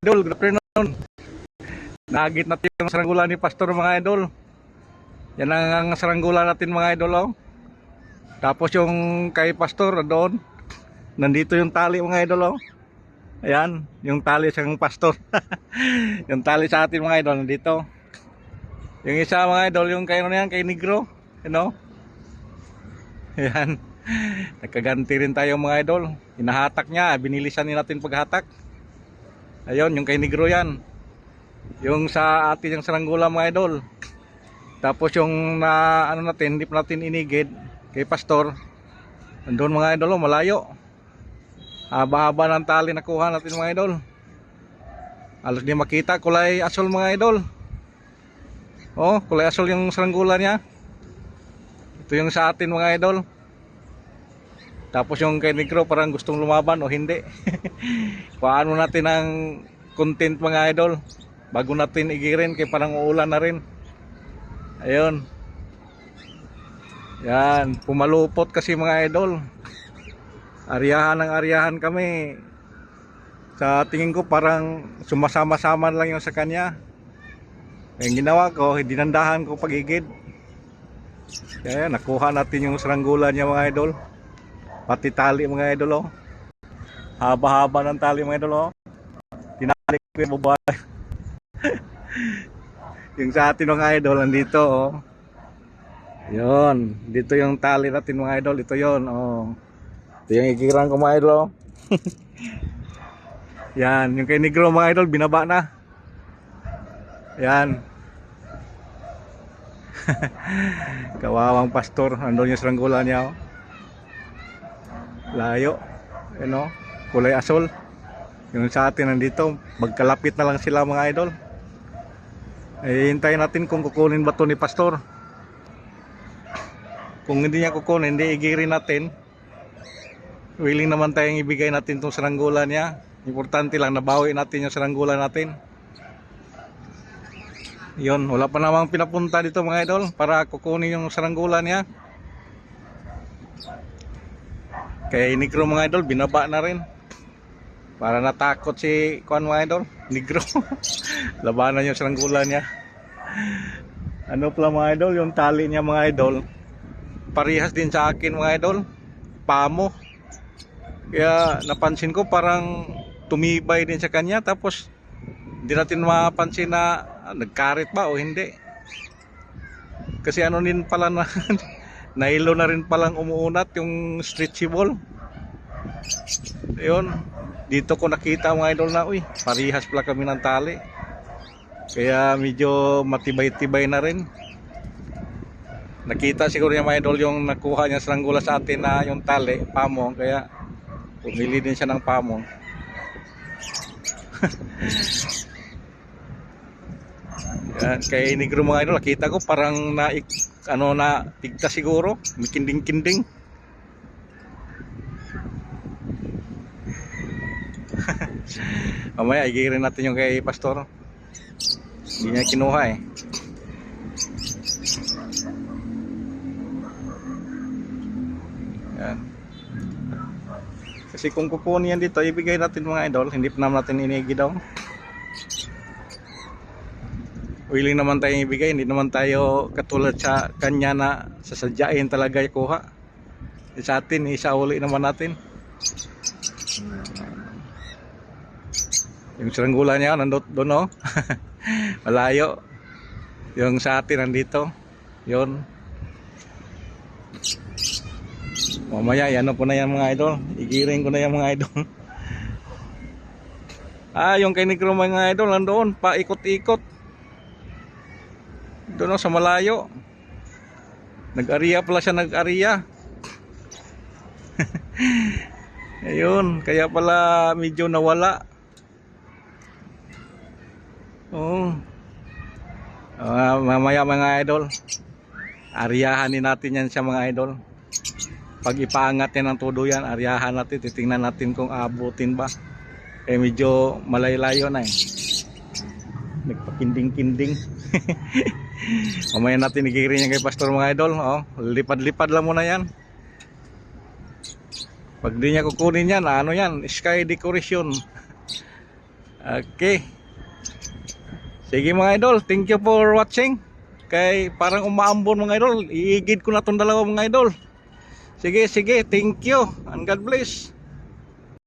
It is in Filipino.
Idol, good afternoon. Nagit natin yung saranggola ni Pastor mga idol. Yan ang saranggola natin mga idol. Oh. Tapos yung kay Pastor doon, nandito yung tali mga idol. Oh. Ayan, yung tali sa Pastor. Yung tali sa atin mga idol, nandito. Yung isa mga idol, yung kay, ano yan, kay Negro. You know? Ayan. Nagkaganti rin tayo mga idol. Hinahatak niya, binilisan natin paghatak. Ayun, yung kay Negro yan. Yung sa atin yung saranggola mga idol. Tapos yung na ano natin, hindi pa natin inigid kay Pastor. Nandun mga idol, malayo. Haba-haba ng tali nakuha natin mga idol. Halos di makita, kulay asol mga idol. Oh, kulay asol yung saranggola niya. Ito yung sa atin mga idol. Tapos yung kay Negro parang gustong lumaban o hindi. Paano natin ang content mga idol bago natin igirin kay parang uulan na rin. Ayun. Yan, pumalupot kasi mga idol. Aryahan kami. Sa tingin ko parang sumasama-sama lang yung sa kanya. Yung ginawa ko, dinandahan ko pagigid. Kaya nakuha natin yung saranggola niya mga idol. Pati tali mga idol. Oh. Haba-haba ng tali mga idol. Oh. Tinali ko yung babae. Yung sa atin mga idol nandito. Oh. Yun, dito yung tali natin mga idol. Ito yun. Oh. Ito yung ikirang ko mga idol. Oh. Yan, yung kay Negro mga idol binaba na. Yan. Kawawang Pastor, andun yung saranggola niya. Oh. Layo, ano, kulay asol. Yung sa atin nandito, magkalapit na lang sila mga idol. Hintayin natin kung kukunin ba to ni Pastor. Kung hindi niya kukunin, hindi igirin natin. Willing naman tayong ibigay natin tong saranggola niya. Importante lang nabawi natin yung saranggola natin. Yun, wala pa namang pinapunta dito mga idol para kukunin yung saranggola niya. Kaya Negro mga idol, binaba na rin. Para natakot si Kuan mga idol, Negro. Labanan yung saranggola niya. Ano pala mga idol, yung tali niya mga idol. Parehas din sa akin mga idol. Pamo. Kaya napansin ko parang tumibay din sa kanya. Tapos hindi natin mapansin na nagkarit ba o hindi. Kasi ano din pala na nailo na rin palang umuunat yung stretchable. Ayun, dito ko nakita mga idol na parihas pala kami ng tali. Kaya medyo matibay-tibay na rin. Nakita siguro niya mga idol yung nakuha niya saranggola sa atin na yung tali, pamong. Kaya pumili din siya ng pamong. Yan, kay Negro mga idol, nakita ko parang na tigta siguro, may kinding-kinding. Mamaya igirin natin yung kay Pastor. Hindi niya kinuha eh. Yan. Kasi kung kukunin yan dito, ibigay natin mga idol, hindi pa naman natin inigi daw. Willing naman tayong ibigay, hindi naman tayo katulad sa kanya na sasadyain talaga kuha. Sa atin, isauli naman natin. Yung saranggola niya, nandun doon. Malayo. Yung sa atin, nandito. Yun. Mamaya, yan po na yan mga idol. Igirin ko na yan mga idol. Yung kay Negro mga idol, nandoon, paikot-ikot. Doon sa malayo. Nag-ariya pala siya, nag-ariya. Ayun, kaya pala medyo nawala. Oh. Mamaya mga idol, ariyahanin natin yan siya mga idol. Pag ipaangat yan ng todo yan, ariyahan natin, titingnan natin kung abutin ba. Medyo malaylayo na eh. Nagpakinding-kinding. Mamaya natin igirin yan kay Pastor mga idol. Oh, lipad-lipad lang muna yan. Pag di niya kukunin yan, ano yan, sky decoration. Okay. Sige mga idol, thank you for watching. Kay parang umaambon mga idol. Iigid ko na tong dalawa mga idol. Sige, sige, thank you and God bless.